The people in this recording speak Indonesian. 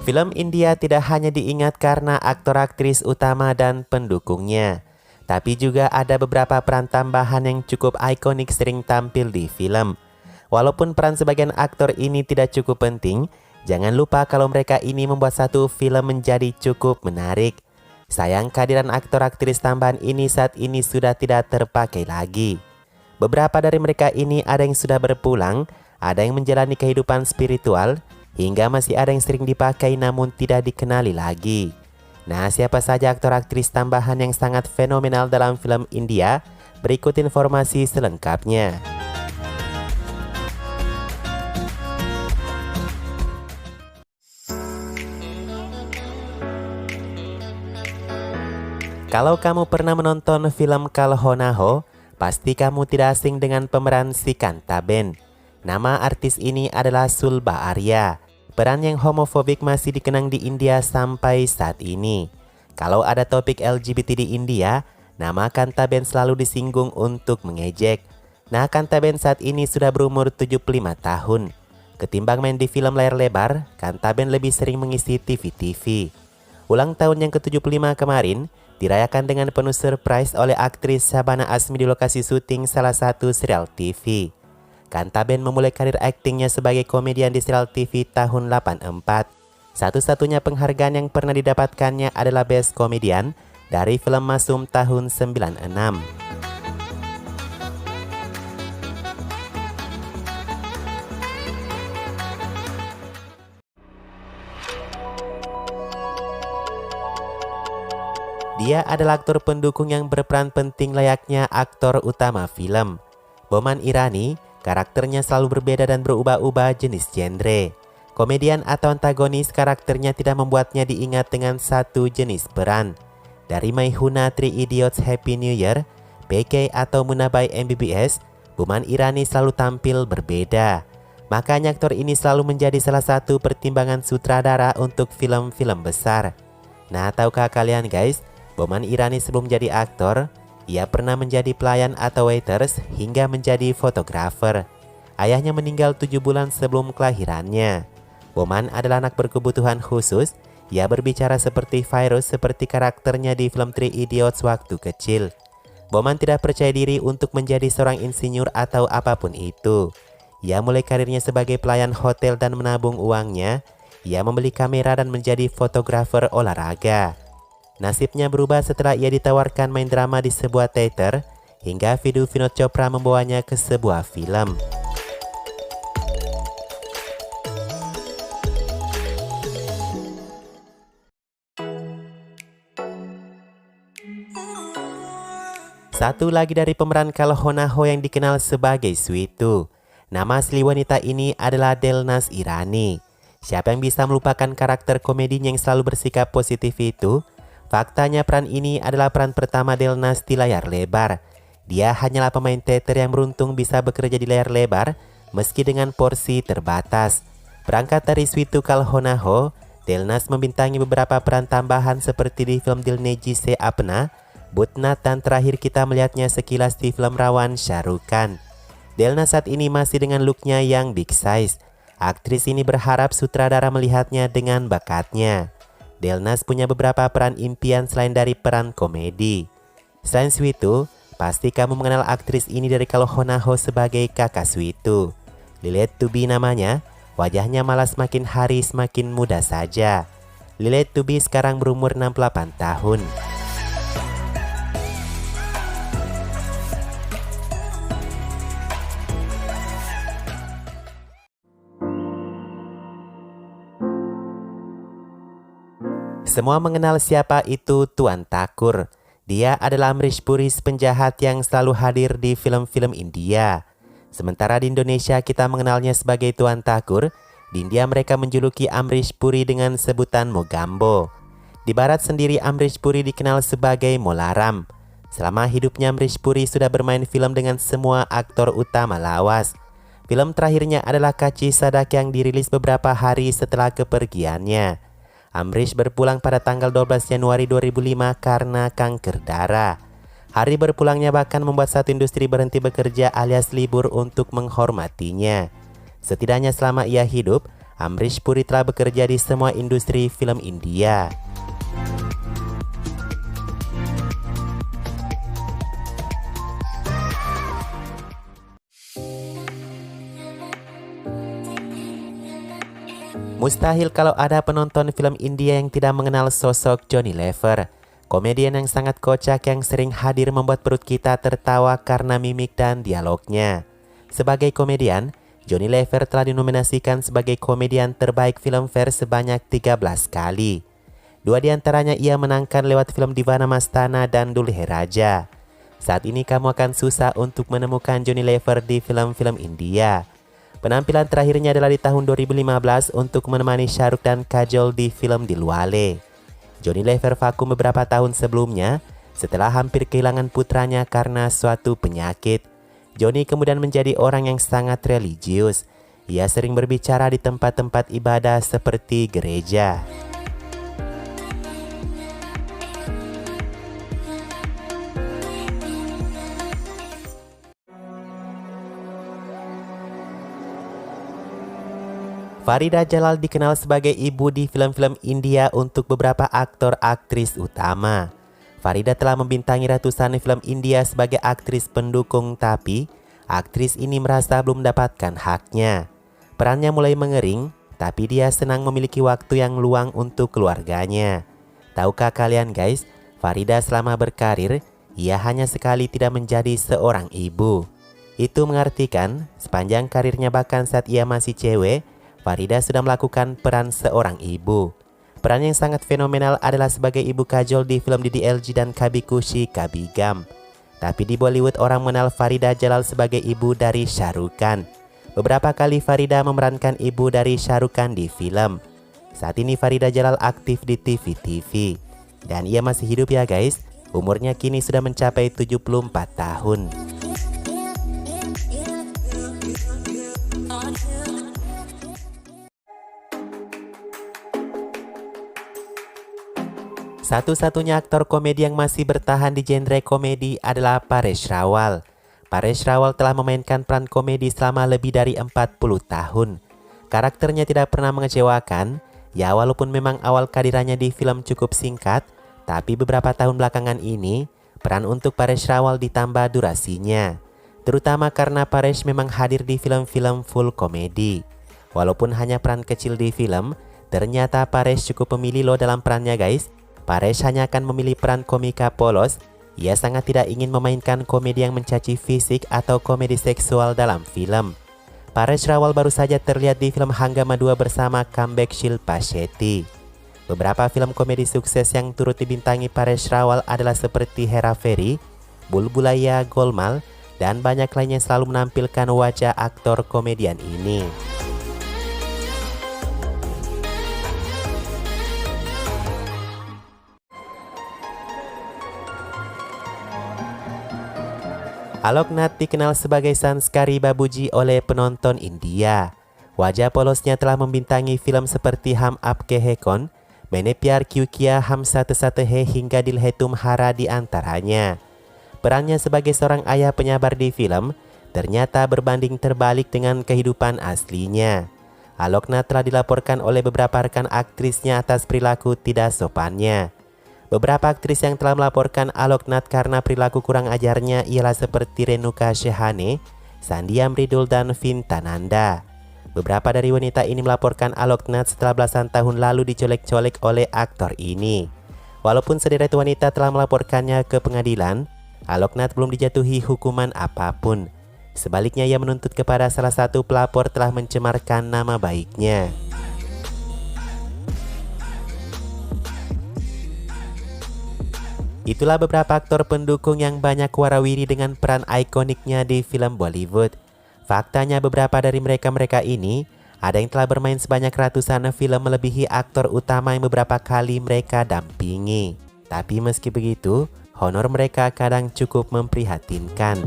Film India tidak hanya diingat karena aktor aktris utama dan pendukungnya, tapi juga ada beberapa peran tambahan yang cukup ikonik sering tampil di film. Walaupun peran sebagian aktor ini tidak cukup penting, jangan lupa kalau mereka ini membuat satu film menjadi cukup menarik. Sayang kehadiran aktor aktris tambahan ini saat ini sudah tidak terpakai lagi. Beberapa dari mereka ini ada yang sudah berpulang, ada yang menjalani kehidupan spiritual, hingga masih ada yang sering dipakai namun tidak dikenali lagi. Nah, siapa saja aktor aktris tambahan yang sangat fenomenal dalam film India? Berikut informasi selengkapnya. Kalau kamu pernah menonton film Kal Ho Na Ho, pasti kamu tidak asing dengan pemeran si Kantaben. Nama artis ini adalah Sulba Arya. Peran yang homofobik masih dikenang di India sampai saat ini. Kalau ada topik LGBT di India, nama Kantaben selalu disinggung untuk mengejek. Nah, Kantaben saat ini sudah berumur 75 tahun. Ketimbang main di film layar lebar, Kantaben lebih sering mengisi TV-TV. Ulang tahun yang ke-75 kemarin dirayakan dengan penuh surprise oleh aktris Shabana Azmi di lokasi syuting salah satu serial TV. Kantaben memulai karir aktingnya sebagai komedian di serial TV tahun 84. Satu-satunya penghargaan yang pernah didapatkannya adalah Best Comedian dari film Masum tahun 96. Dia adalah aktor pendukung yang berperan penting layaknya aktor utama film. Boman Irani, karakternya selalu berbeda dan berubah-ubah jenis genre. Komedian atau antagonis, karakternya tidak membuatnya diingat dengan satu jenis peran. Dari Maihuna, Three Idiots, Happy New Year, PK atau Munabai MBBS, Boman Irani selalu tampil berbeda. Makanya aktor ini selalu menjadi salah satu pertimbangan sutradara untuk film-film besar. Nah, tahukah kalian guys, Boman Irani sebelum jadi aktor, ia pernah menjadi pelayan atau waiters hingga menjadi fotografer. Ayahnya meninggal 7 bulan sebelum kelahirannya. Boman adalah anak berkebutuhan khusus. Ia berbicara seperti virus seperti karakternya di film Three Idiots waktu kecil. Boman tidak percaya diri untuk menjadi seorang insinyur atau apapun itu. Ia mulai karirnya sebagai pelayan hotel dan menabung uangnya. Ia membeli kamera dan menjadi fotografer olahraga. Nasibnya berubah setelah ia ditawarkan main drama di sebuah teater, hingga Vidhu Vinod Chopra membawanya ke sebuah film. Satu lagi dari pemeran Kal Ho Na Ho yang dikenal sebagai Sweetu. Nama asli wanita ini adalah Delnaz Irani. Siapa yang bisa melupakan karakter komedinya yang selalu bersikap positif itu? Faktanya peran ini adalah peran pertama Delnaz di layar lebar. Dia hanyalah pemain teater yang beruntung bisa bekerja di layar lebar meski dengan porsi terbatas. Berangkat dari Sweetu Kal Ho Na Ho, Delnaz membintangi beberapa peran tambahan seperti di film Dil Neji Se Apna, Butnat, dan terakhir kita melihatnya sekilas di film Rawan Shah Rukh Khan. Delnaz saat ini masih dengan looknya yang big size. Aktris ini berharap sutradara melihatnya dengan bakatnya. Delnaz punya beberapa peran impian selain dari peran komedi. Selain Sweetu, pasti kamu mengenal aktris ini dari Kal Ho Na Ho sebagai kakak Sweetu. Lilith Tubi namanya, wajahnya malah semakin hari semakin muda saja. Lilith Tubi sekarang berumur 68 tahun. Semua mengenal siapa itu Tuan Thakur. Dia adalah Amrish Puri, penjahat yang selalu hadir di film-film India. Sementara di Indonesia kita mengenalnya sebagai Tuan Thakur, di India mereka menjuluki Amrish Puri dengan sebutan Mogambo. Di barat sendiri Amrish Puri dikenal sebagai Molaram. Selama hidupnya Amrish Puri sudah bermain film dengan semua aktor utama lawas. Film terakhirnya adalah Kachi Sadak yang dirilis beberapa hari setelah kepergiannya. Amrish berpulang pada tanggal 12 Januari 2005 karena kanker darah. Hari berpulangnya bahkan membuat satu industri berhenti bekerja alias libur untuk menghormatinya. Setidaknya selama ia hidup, Amrish Puri telah bekerja di semua industri film India. Mustahil kalau ada penonton film India yang tidak mengenal sosok Johnny Lever. Komedian yang sangat kocak yang sering hadir membuat perut kita tertawa karena mimik dan dialognya. Sebagai komedian, Johnny Lever telah dinominasikan sebagai komedian terbaik Filmfare sebanyak 13 kali. 2 diantaranya ia menangkan lewat film Divana Mastana dan Dulhe Raja. Saat ini kamu akan susah untuk menemukan Johnny Lever di film-film India. Penampilan terakhirnya adalah di tahun 2015 untuk menemani Shah Rukh dan Kajol di film Dilwale. Johnny Lever vakum beberapa tahun sebelumnya setelah hampir kehilangan putranya karena suatu penyakit. Johnny kemudian menjadi orang yang sangat religius. Ia sering berbicara di tempat-tempat ibadah seperti gereja. Farida Jalal dikenal sebagai ibu di film-film India untuk beberapa aktor aktris utama. Farida telah membintangi ratusan film India sebagai aktris pendukung, tapi aktris ini merasa belum mendapatkan haknya. Perannya mulai mengering, tapi dia senang memiliki waktu yang luang untuk keluarganya. Tahukah kalian guys, Farida selama berkarir, ia hanya sekali tidak menjadi seorang ibu. Itu mengartikan sepanjang karirnya bahkan saat ia masih cewek, Farida sudah melakukan peran seorang ibu. Peran yang sangat fenomenal adalah sebagai ibu Kajol di film DDLG dan Kabhi Khushi Kabhie Gham. Tapi di Bollywood orang mengenal Farida Jalal sebagai ibu dari Shah Rukh Khan. Beberapa kali Farida memerankan ibu dari Shah Rukh Khan di film. Saat ini Farida Jalal aktif di TV-TV. Dan ia masih hidup ya guys. Umurnya kini sudah mencapai 74 tahun. Satu-satunya aktor komedi yang masih bertahan di genre komedi adalah Paresh Rawal. Paresh Rawal telah memainkan peran komedi selama lebih dari 40 tahun. Karakternya tidak pernah mengecewakan, ya walaupun memang awal kehadirannya di film cukup singkat, tapi beberapa tahun belakangan ini, peran untuk Paresh Rawal ditambah durasinya. Terutama karena Paresh memang hadir di film-film full komedi. Walaupun hanya peran kecil di film, ternyata Paresh cukup memilih loh dalam perannya guys. Paresh hanya akan memilih peran komika polos. Ia sangat tidak ingin memainkan komedi yang mencaci fisik atau komedi seksual dalam film. Paresh Rawal baru saja terlihat di film Hangama 2 bersama comeback Shilpa Shetty. Beberapa film komedi sukses yang turut dibintangi Paresh Rawal adalah seperti Hera Fairy, Bulbulaya Golmaal, dan banyak lainnya selalu menampilkan wajah aktor komedian ini. Alok Nath dikenal sebagai Sanskari Babuji oleh penonton India. Wajah polosnya telah membintangi film seperti Hum Aapke Hain Kaun, Maine Pyar Kyun Kiya, Hum Saath Saath Hain hingga Dil Hai Tumhara di antaranya. Perannya sebagai seorang ayah penyabar di film ternyata berbanding terbalik dengan kehidupan aslinya. Alok Nath telah dilaporkan oleh beberapa rekan aktrisnya atas perilaku tidak sopannya. Beberapa aktris yang telah melaporkan Alok Nath karena perilaku kurang ajarnya ialah seperti Renuka Shehane, Sandhya Mridul, dan Vinta Nanda. Beberapa dari wanita ini melaporkan Alok Nath setelah belasan tahun lalu dicolek-colek oleh aktor ini. Walaupun sederet wanita telah melaporkannya ke pengadilan, Alok Nath belum dijatuhi hukuman apapun. Sebaliknya ia menuntut kepada salah satu pelapor telah mencemarkan nama baiknya. Itulah beberapa aktor pendukung yang banyak warawiri dengan peran ikoniknya di film Bollywood. Faktanya beberapa dari mereka ini ada yang telah bermain sebanyak ratusan film melebihi aktor utama yang beberapa kali mereka dampingi. Tapi meski begitu, honor mereka kadang cukup memprihatinkan.